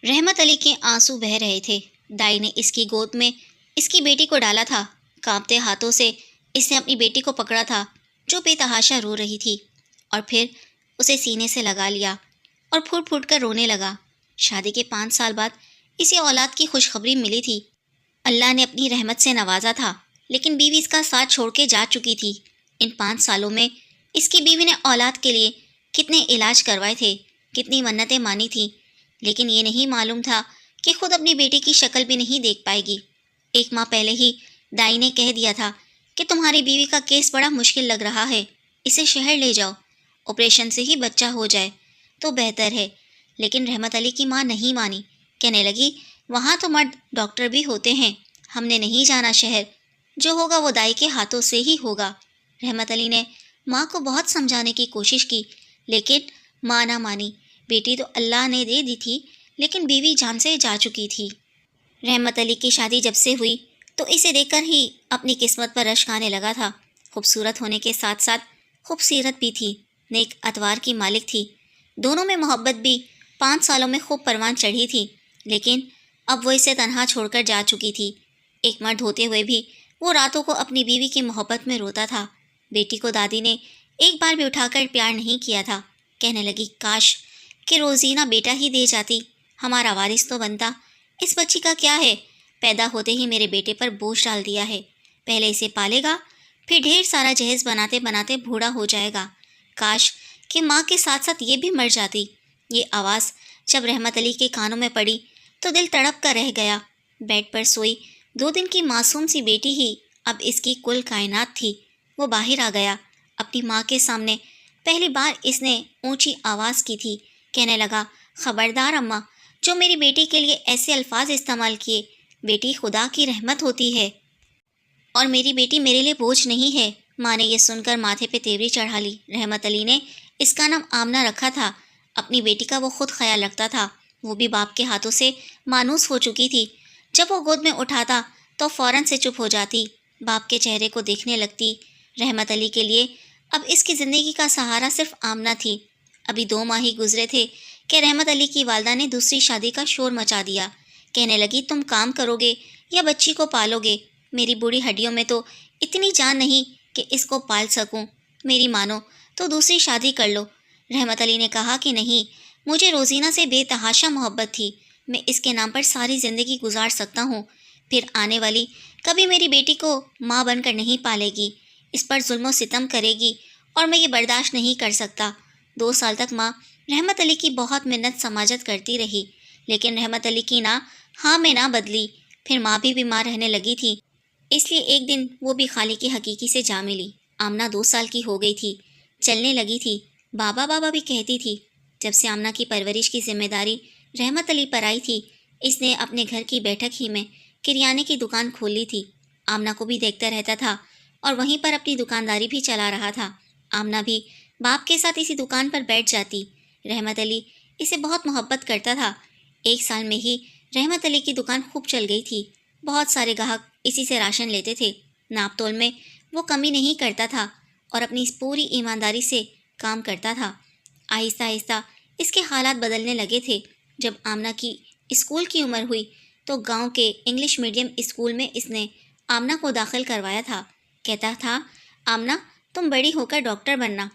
رحمت علی کے آنسو بہہ رہے تھے۔ دائی نے اس کی گود میں اس کی بیٹی کو ڈالا تھا۔ کانپتے ہاتھوں سے اس نے اپنی بیٹی کو پکڑا تھا جو بے تحاشا رو رہی تھی، اور پھر اسے سینے سے لگا لیا اور پھوٹ پھوٹ کر رونے لگا۔ شادی کے 5 سال بعد اسے اولاد کی خوشخبری ملی تھی۔ اللہ نے اپنی رحمت سے نوازا تھا، لیکن بیوی اس کا ساتھ چھوڑ کے جا چکی تھی۔ ان 5 سالوں میں اس کی بیوی نے اولاد کے لیے کتنے علاج کروائے تھے، کتنی منتیں مانی تھیں، لیکن یہ نہیں معلوم تھا کہ خود اپنی بیٹی کی شکل بھی نہیں دیکھ پائے گی۔ 1 ماہ پہلے ہی دائی نے کہہ دیا تھا کہ تمہاری بیوی کا کیس بڑا مشکل لگ رہا ہے، اسے شہر لے جاؤ، آپریشن سے ہی بچہ ہو جائے تو بہتر ہے۔ لیکن رحمت علی کی ماں نہیں مانی، کہنے لگی وہاں تو مرد ڈاکٹر بھی ہوتے ہیں، ہم نے نہیں جانا شہر، جو ہوگا وہ دائی کے ہاتھوں سے ہی ہوگا۔ رحمت علی نے ماں کو بہت سمجھانے کی کوشش کی، لیکن ماں نہ مانی۔ بیٹی تو اللہ نے دے دی تھی، لیکن بیوی جان سے جا چکی تھی۔ رحمت علی کی شادی جب سے ہوئی تو اسے دیکھ کر ہی اپنی قسمت پر رشک آنے لگا تھا۔ خوبصورت ہونے کے ساتھ ساتھ خوبصیرت بھی تھی، نیک اتوار کی مالک تھی۔ دونوں میں محبت بھی 5 سالوں میں خوب پروان چڑھی تھی، لیکن اب وہ اسے تنہا چھوڑ کر جا چکی تھی۔ ایک مرد ہوتے ہوئے بھی وہ راتوں کو اپنی بیوی کی محبت میں روتا تھا۔ بیٹی کو دادی نے ایک بار بھی اٹھا کر پیار نہیں کیا تھا۔ کہنے لگی کاش کہ روزینہ بیٹا ہی دے جاتی، ہمارا وارث تو بنتا۔ اس بچی کا کیا ہے، پیدا ہوتے ہی میرے بیٹے پر بوجھ ڈال دیا ہے، پہلے اسے پالے گا، پھر ڈھیر سارا جہیز بناتے بناتے بوڑھا ہو جائے گا۔ کاش کہ ماں کے ساتھ ساتھ یہ بھی مر جاتی۔ یہ آواز جب رحمت علی کے کانوں میں پڑی تو دل تڑپ کر رہ گیا۔ بیڈ پر سوئی 2 دن کی معصوم سی بیٹی ہی اب اس کی کل کائنات تھی۔ وہ باہر آ گیا، اپنی ماں کے سامنے پہلی بار اس نے اونچی آواز کی تھی۔ کہنے لگا خبردار اماں، جو میری بیٹی کے لیے ایسے الفاظ استعمال کیے، بیٹی خدا کی رحمت ہوتی ہے اور میری بیٹی میرے لیے بوجھ نہیں ہے۔ ماں نے یہ سن کر ماتھے پہ تیوری چڑھا لی۔ رحمت علی نے اس کا نام آمنہ رکھا تھا۔ اپنی بیٹی کا وہ خود خیال رکھتا تھا، وہ بھی باپ کے ہاتھوں سے مانوس ہو چکی تھی۔ جب وہ گود میں اٹھاتا تو فوراً سے چپ ہو جاتی، باپ کے چہرے کو دیکھنے لگتی۔ رحمت علی کے لیے اب اس کی زندگی کا سہارا صرف آمنہ تھی۔ ابھی 2 ماہ ہی گزرے تھے کہ رحمت علی کی والدہ نے دوسری شادی کا شور مچا دیا۔ کہنے لگی تم کام کرو گے یا بچی کو پالو گے، میری بوڑھی ہڈیوں میں تو اتنی جان نہیں کہ اس کو پال سکوں، میری مانو تو دوسری شادی کر لو۔ رحمت علی نے کہا کہ نہیں، مجھے روزینہ سے بے تحاشا محبت تھی، میں اس کے نام پر ساری زندگی گزار سکتا ہوں، پھر آنے والی کبھی میری بیٹی کو ماں بن کر نہیں پالے گی، اس پر ظلم و ستم کرے گی اور میں یہ برداشت نہیں کر سکتا۔ 2 سال تک ماں رحمت علی کی بہت منت سماجت کرتی رہی، لیکن رحمت علی کی نہ ہاں میں نہ بدلی۔ پھر ماں بھی بیمار رہنے لگی تھی، اس لیے ایک دن وہ بھی خالق کی حقیقی سے جا ملی۔ آمنہ 2 سال کی ہو گئی تھی، چلنے لگی تھی، بابا بابا بھی کہتی تھی۔ جب سے آمنہ کی پرورش کی ذمہ داری رحمت علی پر آئی تھی، اس نے اپنے گھر کی بیٹھک ہی میں کریانے کی دکان کھول لی تھی۔ آمنہ کو بھی دیکھتا رہتا تھا اور وہیں پر اپنی دکانداری بھی چلا رہا تھا۔ آمنہ بھی باپ کے ساتھ اسی دکان پر بیٹھ جاتی۔ رحمت علی اسے بہت محبت کرتا تھا۔ 1 سال میں ہی رحمت علی کی دکان خوب چل گئی تھی، بہت سارے گاہک اسی سے راشن لیتے تھے۔ ناپ تول میں وہ کمی نہیں کرتا تھا اور اپنی پوری ایمانداری سے کام کرتا تھا۔ آہستہ آہستہ اس کے حالات بدلنے لگے تھے۔ جب آمنہ کی اسکول کی عمر ہوئی تو گاؤں کے انگلش میڈیم اسکول میں اس نے آمنہ کو داخل کروایا تھا۔ کہتا تھا آمنہ تم بڑی ہو کر ڈاکٹر بننا،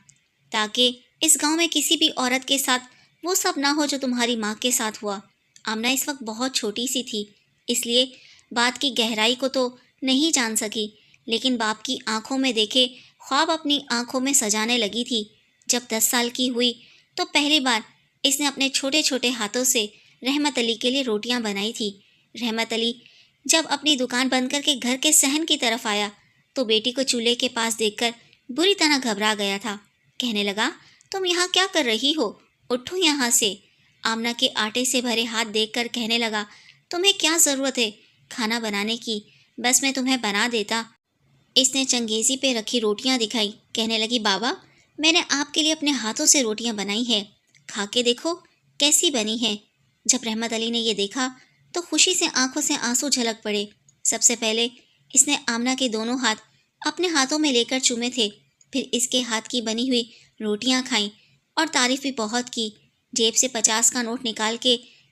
تاکہ اس گاؤں میں کسی بھی عورت کے ساتھ وہ سب نہ ہو جو تمہاری ماں کے ساتھ ہوا۔ آمنہ اس وقت بہت چھوٹی سی تھی، اس لیے بات کی گہرائی کو تو نہیں جان سکی، لیکن باپ کی آنکھوں میں دیکھے خواب اپنی آنکھوں میں سجانے لگی تھی۔ جب 10 سال کی ہوئی تو پہلی بار اس نے اپنے چھوٹے چھوٹے ہاتھوں سے رحمت علی کے لیے روٹیاں بنائی تھی۔ رحمت علی جب اپنی دکان بند کر کے گھر کے صحن کی طرف آیا تو بیٹی کو چولہے کے پاس دیکھ کر بری طرح گھبرا گیا تھا۔ کہنے لگا تم یہاں کیا کر رہی ہو، اٹھو یہاں سے۔ آمنہ کے آٹے سے بھرے ہاتھ دیکھ کر کہنے لگا تمہیں کیا ضرورت ہے کھانا بنانے کی، بس میں تمہیں بنا دیتا۔ اس نے چنگیزی پہ رکھی روٹیاں دکھائی، کہنے لگی بابا میں نے آپ کے لیے اپنے ہاتھوں سے روٹیاں بنائی ہیں، کھا کے دیکھو کیسی بنی ہیں۔ جب رحمت علی نے یہ دیکھا تو خوشی سے آنکھوں سے آنسو جھلک پڑے۔ سب سے پہلے اس نے آمنہ کے دونوں ہاتھ اپنے ہاتھوں میں لے کر چومے تھے، پھر اس کے ہاتھ کی بنی ہوئی روٹیاں کھائیں اور تعریف بھی بہت کی۔ جیب سے 50 کا نوٹ نکال کے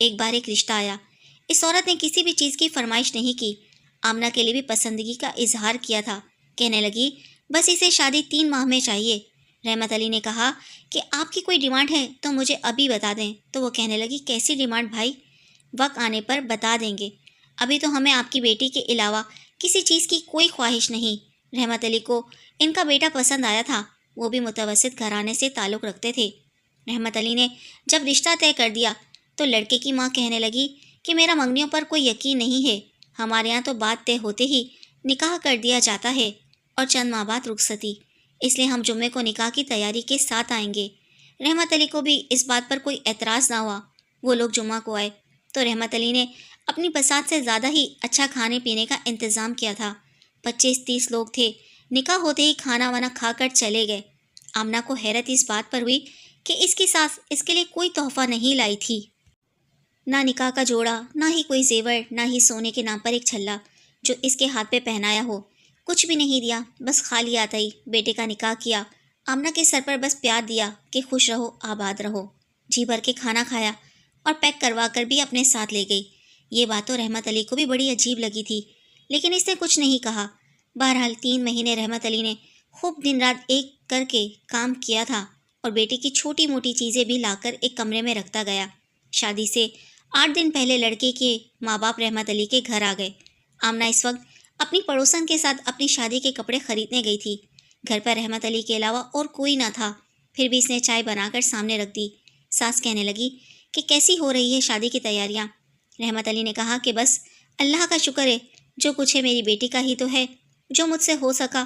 ایک بار ایک رشتہ آیا۔ اس عورت نے کسی بھی چیز کی فرمائش نہیں کی، آمنہ کے لیے بھی پسندگی کا اظہار کیا تھا۔ کہنے لگی بس اسے شادی 3 ماہ میں چاہیے۔ رحمت علی نے کہا کہ آپ کی کوئی ڈیمانڈ ہے تو مجھے ابھی بتا دیں۔ تو وہ کہنے لگی کیسی ڈیمانڈ بھائی؟ وقت آنے پر بتا دیں گے، ابھی تو ہمیں آپ کی بیٹی کے علاوہ کسی چیز کی کوئی خواہش نہیں۔ رحمت علی کو ان کا بیٹا پسند آیا تھا، وہ بھی متوسط گھرانے سے تعلق رکھتے تھے۔ رحمت علی نے جب رشتہ طے کر دیا تو لڑکے کی ماں کہنے لگی کہ میرا منگنیوں پر کوئی یقین نہیں ہے، ہمارے یہاں تو بات طے ہوتے ہی نکاح کر دیا جاتا ہے اور چند ماہ بعد رخصتی، اس لیے ہم جمعے کو نکاح کی تیاری کے ساتھ آئیں گے۔ رحمت علی کو بھی اس بات پر کوئی اعتراض نہ ہوا۔ وہ لوگ جمعہ کو آئے تو رحمت علی نے اپنی بساط سے زیادہ ہی اچھا کھانے پینے کا انتظام کیا تھا۔ 25-30 لوگ تھے۔ نکاح ہوتے ہی کھانا وانا کھا کر چلے گئے۔ آمنہ کو حیرت اس بات پر ہوئی کہ اس کی ساس اس کے لیے کوئی تحفہ نہیں لائی تھی، نہ نکاح کا جوڑا، نہ ہی کوئی زیور، نہ ہی سونے کے نام پر ایک چھلا جو اس کے ہاتھ پہ پہنایا ہو، کچھ بھی نہیں دیا۔ بس خالی آتا ہی بیٹے کا نکاح کیا، آمنہ کے سر پر بس پیار دیا کہ خوش رہو آباد رہو، جی بھر کے کھانا کھایا اور پیک کروا کر بھی اپنے ساتھ لے گئی۔ یہ بات تو رحمت علی کو بھی بڑی عجیب لگی تھی، لیکن اس نے کچھ نہیں کہا۔ بہرحال 3 مہینے رحمت علی نے خوب دن رات ایک کر کے کام کیا تھا اور بیٹی کی چھوٹی موٹی چیزیں بھی لا کر ایک کمرے میں رکھتا گیا۔ شادی سے 8 دن پہلے لڑکے کے ماں باپ رحمت علی کے گھر آ گئے۔ آمنہ اس وقت اپنی پڑوسن کے ساتھ اپنی شادی کے کپڑے خریدنے گئی تھی۔ گھر پر رحمت علی کے علاوہ اور کوئی نہ تھا، پھر بھی اس نے چائے بنا کر سامنے رکھ دی۔ ساس کہنے لگی کہ کیسی ہو رہی ہے شادی کی تیاریاں؟ رحمت علی نے کہا کہ بس اللہ کا شکر ہے، جو کچھ ہے میری بیٹی کا ہی تو ہے، جو مجھ سے ہو سکا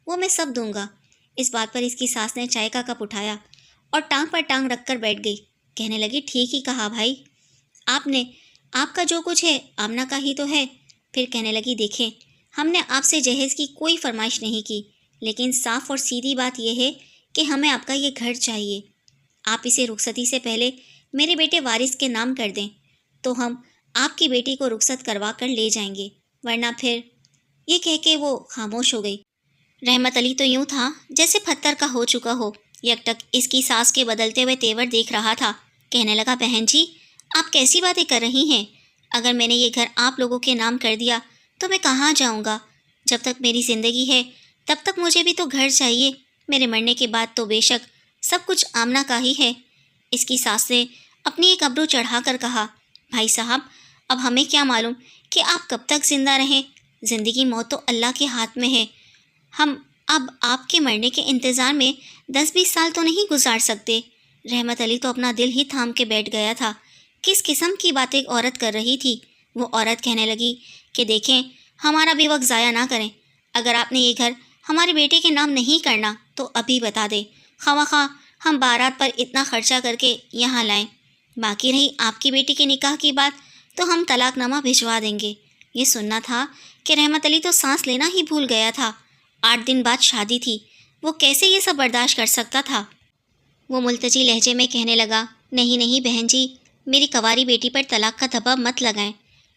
وہ میں سب دوں گا۔ اس بات پر اس کی ساس نے چائے کا کپ اٹھایا اور ٹانگ پر ٹانگ رکھ کر بیٹھ گئی۔ کہنے لگی ٹھیک ہی کہا بھائی، آپ کا جو کچھ ہے آمنہ کا ہی تو ہے۔ پھر کہنے لگی دیکھیں، ہم نے آپ سے جہیز کی کوئی فرمائش نہیں کی، لیکن صاف اور سیدھی بات یہ ہے کہ ہمیں آپ کا یہ گھر چاہیے۔ آپ اسے رخصتی سے پہلے میرے بیٹے وارث کے نام کر دیں تو ہم آپ کی بیٹی کو رخصت کروا کر لے جائیں گے، ورنہ پھر… یہ کہہ کے وہ خاموش ہو گئی۔ رحمت علی تو یوں تھا جیسے پتھر کا ہو چکا ہو، یک ٹک اس کی ساس کے بدلتے ہوئے تیور دیکھ رہا تھا۔ کہنے لگا بہن جی، آپ کیسی باتیں کر رہی ہیں؟ اگر میں نے یہ گھر آپ لوگوں کے نام کر دیا تو میں کہاں جاؤں گا؟ جب تک میری زندگی ہے تب تک مجھے بھی تو گھر چاہیے، میرے مرنے کے بعد تو بے شک سب کچھ آمنہ کا ہی ہے۔ اس کی ساس نے اپنی ایک ابرو چڑھا کر کہا بھائی صاحب، اب ہمیں کیا معلوم کہ آپ کب تک زندہ رہیں، زندگی موت تو اللہ کے ہاتھ میں ہے، ہم اب آپ کے مرنے کے انتظار میں 10-20 سال تو نہیں گزار سکتے۔ رحمت علی تو اپنا دل ہی تھام کے بیٹھ گیا تھا، کس قسم کی باتیں عورت کر رہی تھی۔ وہ عورت کہنے لگی کہ دیکھیں، ہمارا بھی وقت ضائع نہ کریں، اگر آپ نے یہ گھر ہمارے بیٹے کے نام نہیں کرنا تو ابھی بتا دیں، خواہ ہم بارات پر اتنا خرچہ کر کے یہاں لائیں، باقی رہی آپ کی بیٹی کے نکاح کی بات تو ہم طلاق نامہ بھجوا دیں گے۔ یہ سننا تھا کہ رحمت علی تو سانس لینا ہی بھول گیا تھا۔ 8 دن بعد شادی تھی، وہ کیسے یہ سب برداشت کر سکتا تھا؟ وہ ملتجی لہجے میں کہنے لگا نہیں بہن جی، میری کنواری بیٹی پر طلاق کا دھبا مت لگائیں،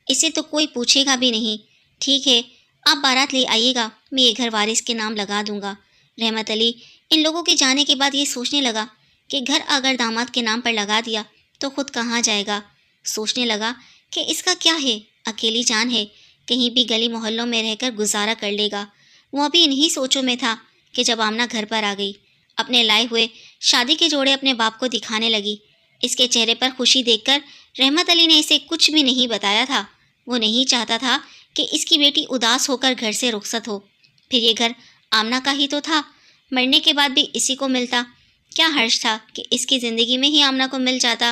اسے تو کوئی پوچھے گا بھی نہیں۔ ٹھیک ہے، آپ بارات لے آئیے گا، میں یہ گھر وارث کے نام لگا دوں گا۔ رحمت علی ان لوگوں کے جانے کے بعد یہ سوچنے لگا کہ گھر اگر داماد کے نام پر لگا دیا تو خود کہاں جائے گا۔ سوچنے لگا کہ اس کا کیا ہے، اکیلی جان ہے، کہیں بھی گلی محلوں میں رہ کر گزارا کر لے گا۔ وہ ابھی انہی سوچوں میں تھا کہ جب آمنہ گھر پر آ گئی، اپنے لائے ہوئے شادی کے جوڑے اپنے باپ کو دکھانے لگی۔ اس کے چہرے پر خوشی دیکھ کر رحمت علی نے اسے کچھ بھی نہیں بتایا تھا۔ وہ نہیں چاہتا تھا کہ اس کی بیٹی اداس ہو کر گھر سے رخصت ہو۔ پھر یہ گھر آمنہ کا ہی تو تھا، مرنے کے بعد بھی اسی کو ملتا۔ کیا حرج تھا کہ اس کی زندگی میں ہی آمنہ کو مل جاتا۔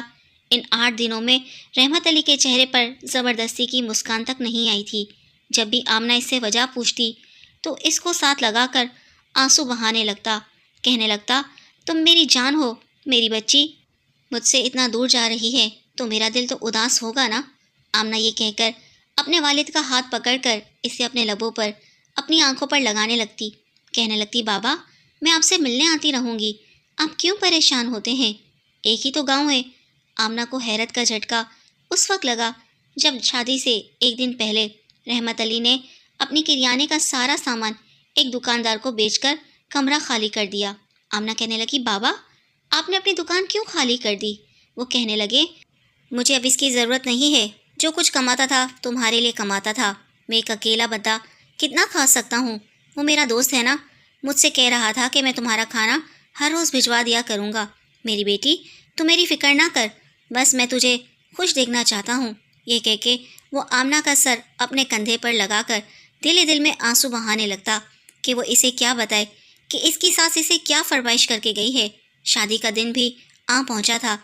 ان 8 دنوں میں رحمت علی کے چہرے پر زبردستی کی مسکان تک نہیں آئی تھی۔ جب بھی آمنہ اس سے وجہ پوچھتی تو اس کو ساتھ لگا کر آنسو بہانے لگتا، کہنے لگتا تم میری جان ہو میری بچی، مجھ سے اتنا دور جا رہی ہے تو میرا دل تو اداس ہوگا نا۔ آمنہ یہ کہہ کر اپنے والد کا ہاتھ پکڑ کر اسے اپنے لبوں پر، اپنی آنکھوں پر لگانے لگتی، کہنے لگتی بابا میں آپ سے ملنے آتی رہوں گی، آپ کیوں پریشان ہوتے ہیں، ایک ہی تو گاؤں ہے۔ آمنہ کو حیرت کا جھٹکا اس وقت لگا جب شادی سے 1 دن پہلے رحمت علی نے اپنی کریانے کا سارا سامان ایک دکاندار کو بیچ کر کمرہ خالی کر دیا۔ آمنہ کہنے لگی بابا آپ نے اپنی دکان کیوں خالی کر دی؟ وہ کہنے لگے مجھے اب اس کی ضرورت نہیں ہے. جو کچھ کماتا تھا تمہارے لیے کماتا تھا. میں ایک اکیلا بندہ کتنا کھا سکتا ہوں؟ وہ میرا دوست ہے نا، مجھ سے کہہ رہا تھا کہ میں تمہارا کھانا ہر روز بھجوا دیا کروں گا. میری بیٹی تو میری فکر نہ کر، بس میں تجھے خوش دیکھنا چاہتا ہوں. یہ کہہ کے وہ آمنہ کا سر اپنے کندھے پر لگا کر دل دل میں آنسو بہانے لگتا کہ وہ اسے کیا بتائے کہ اس کی ساس اسے کیا فرمائش کر کے گئی ہے. شادی کا دن بھی آ پہنچا تھا.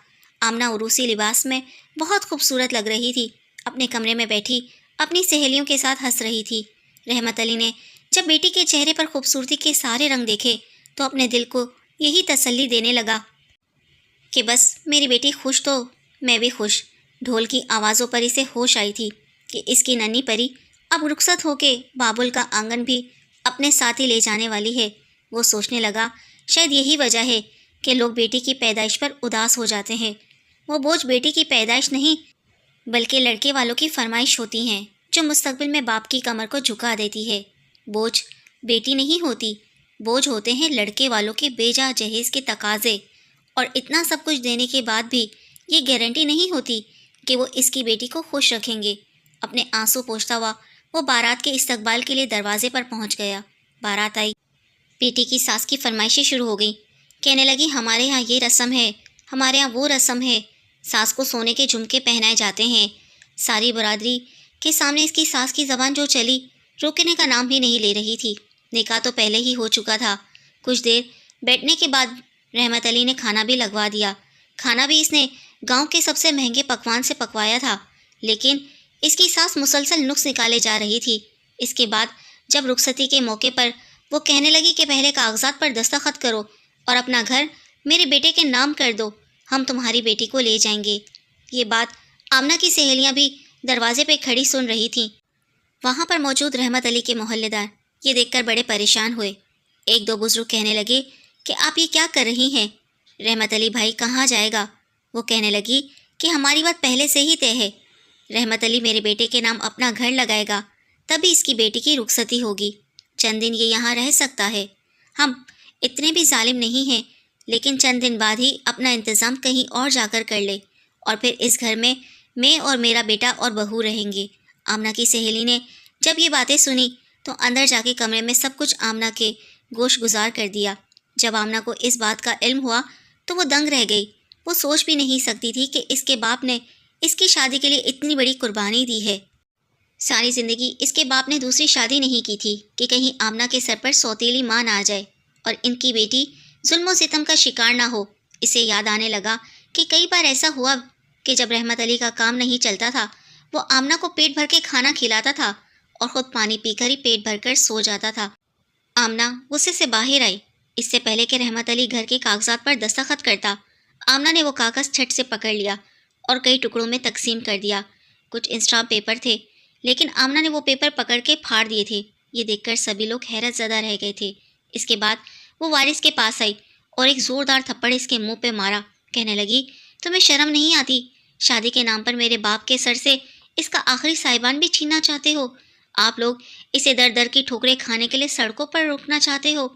آمنہ عروسی لباس میں بہت خوبصورت لگ رہی تھی. اپنے کمرے میں بیٹھی اپنی سہیلیوں کے ساتھ ہنس رہی تھی. رحمت علی نے جب بیٹی کے چہرے پر خوبصورتی کے سارے رنگ دیکھے تو اپنے دل کو یہی تسلی دینے لگا کہ بس میری بیٹی خوش تو میں بھی خوش. ڈھول کی آوازوں پر اسے ہوش آئی تھی کہ اس کی ننھی پری اب رخصت ہو کے بابل کا آنگن بھی اپنے ساتھ ہی لے جانے والی ہے. وہ سوچنے لگا شاید یہی وجہ ہے کہ لوگ بیٹی کی پیدائش پر اداس ہو جاتے ہیں. وہ بوجھ بیٹی کی پیدائش نہیں بلکہ لڑکے والوں کی فرمائش ہوتی ہیں جو مستقبل میں باپ کی کمر کو جھکا دیتی ہے. بوجھ بیٹی نہیں ہوتی، بوجھ ہوتے ہیں لڑکے والوں کے بے جا جہیز کے تقاضے. اور اتنا سب کچھ دینے کے بعد بھی یہ گارنٹی نہیں ہوتی کہ وہ اس کی بیٹی کو خوش رکھیں گے. اپنے آنسو پوچھتا ہوا وہ بارات کے استقبال کے لیے دروازے پر پہنچ گیا. بارات آئی. بیٹی کی ساس کی فرمائشیں شروع ہو گئیں. کہنے لگی ہمارے ہاں یہ رسم ہے، ہمارے ہاں وہ رسم ہے. ساس کو سونے کے جھمکے پہنائے جاتے ہیں. ساری برادری کے سامنے اس کی ساس کی زبان جو چلی روکنے کا نام بھی نہیں لے رہی تھی. نکاح تو پہلے ہی ہو چکا تھا. کچھ دیر بیٹھنے کے بعد رحمت علی نے کھانا بھی لگوا دیا. کھانا بھی اس نے گاؤں کے سب سے مہنگے پکوان سے پکوایا تھا. لیکن اس کی ساس مسلسل نقص نکالے جا رہی تھی. اس کے بعد جب رخصتی کے موقع پر وہ کہنے لگی کہ پہلے کاغذات پر دستخط کرو اور اپنا گھر میرے بیٹے کے نام کر دو، ہم تمہاری بیٹی کو لے جائیں گے. یہ بات آمنہ کی سہیلیاں بھی دروازے پہ کھڑی سن رہی تھیں. وہاں پر موجود رحمت علی کے محلے دار یہ دیکھ کر بڑے پریشان ہوئے. ایک دو بزرگ کہنے لگے کہ آپ یہ کیا کر رہی ہیں؟ رحمت علی بھائی کہاں جائے گا؟ وہ کہنے لگی کہ ہماری بات پہلے سے ہی طے ہے. رحمت علی میرے بیٹے کے نام اپنا گھر لگائے گا تبھی اس کی بیٹی کی رخصتی ہوگی. چند دن یہ یہاں رہ سکتا ہے. ہم اتنے بھی ظالم نہیں ہیں، لیکن چند دن بعد ہی اپنا انتظام کہیں اور جا کر کر لے اور پھر اس گھر میں اور میرا بیٹا اور بہو رہیں گے. آمنہ کی سہیلی نے جب یہ باتیں سنی تو اندر جا کے کمرے میں سب کچھ آمنہ کے گوش گزار کر دیا. جب آمنہ کو اس بات کا علم ہوا تو وہ دنگ رہ گئی. وہ سوچ بھی نہیں سکتی تھی کہ اس کے باپ نے اس کی شادی کے لیے اتنی بڑی قربانی دی ہے. ساری زندگی اس کے باپ نے دوسری شادی نہیں کی تھی کہ کہیں آمنہ کے سر پر سوتیلی ماں نہ آ جائے اور ان کی بیٹی ظلم و ستم کا شکار نہ ہو. اسے یاد آنے لگا کہ کئی بار ایسا ہوا کہ جب رحمت علی کا کام نہیں چلتا تھا وہ آمنہ کو پیٹ بھر کے کھانا کھلاتا تھا اور خود پانی پی کر ہی پیٹ بھر کر سو جاتا تھا. آمنہ غصے سے باہر آئی. اس سے پہلے کہ رحمت علی گھر کے کاغذات پر دستخط کرتا، آمنہ نے وہ کاغذ چھٹ سے پکڑ لیا اور کئی ٹکڑوں میں تقسیم کر دیا. کچھ اسٹامپ پیپر تھے لیکن آمنہ نے وہ پیپر پکڑ کے پھاڑ دیے تھے. یہ دیکھ کر سبھی لوگ حیرت زدہ رہ گئے تھے. اس کے بعد وہ وارث کے پاس آئی اور ایک زوردار تھپڑ اس کے منہ پہ مارا. کہنے لگی تمہیں شرم نہیں آتی؟ شادی کے نام پر میرے باپ کے سر سے اس کا آخری سائبان بھی چھیننا چاہتے ہو؟ آپ لوگ اسے در در کی ٹھوکریں کھانے کے لیے سڑکوں پر روکنا چاہتے ہو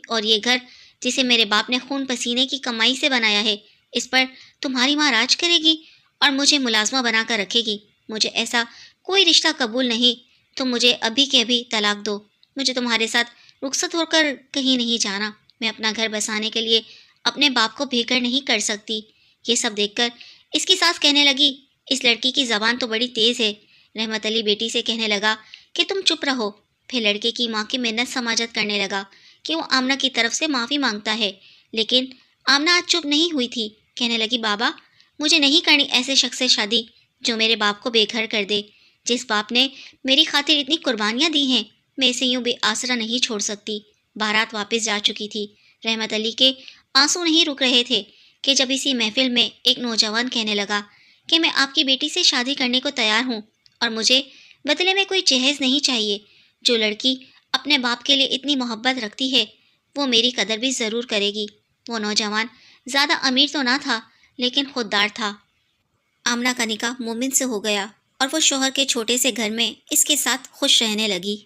اور یہ گھر جسے میرے باپ نے خون پسینے کی کمائی سے بنایا ہے اس پر تمہاری ماں راج کرے گی اور مجھے ملازمہ بنا کر رکھے گی. مجھے ایسا کوئی رشتہ قبول نہیں. تم مجھے ابھی کے ابھی طلاق دو. مجھے تمہارے ساتھ رخصت ہو کر کہیں نہیں جانا. میں اپنا گھر بسانے کے لیے اپنے باپ کو بے گھر نہیں کر سکتی. یہ سب دیکھ کر اس کی ساس کہنے لگی اس لڑکی کی زبان تو بڑی تیز ہے. رحمت علی بیٹی سے کہنے لگا کہ تم چپ رہو. پھر لڑکے کی ماں کی منت سماجت کرنے لگا کہ وہ آمنہ کی طرف سے معافی مانگتا ہے. لیکن آمنہ آج چپ نہیں ہوئی تھی. کہنے لگی بابا مجھے نہیں کرنی ایسے شخص سے شادی جو میرے باپ کو بے گھر کر دے. جس باپ نے میری خاطر اتنی قربانیاں دی ہیں میں اسے یوں بے آسرا نہیں چھوڑ سکتی. بارات واپس جا چکی تھی. رحمت علی کے آنسو نہیں رک رہے تھے کہ جب اسی محفل میں ایک نوجوان کہنے لگا کہ میں آپ کی بیٹی سے شادی کرنے کو تیار ہوں اور مجھے بدلے میں کوئی جہیز نہیں چاہیے. جو لڑکی اپنے باپ کے لیے اتنی محبت رکھتی ہے وہ میری قدر بھی ضرور کرے گی. وہ نوجوان زیادہ امیر تو نہ تھا لیکن خوددار تھا. آمنہ کا نکاح مومن سے ہو گیا اور وہ شوہر کے چھوٹے سے گھر میں اس کے ساتھ خوش رہنے لگی.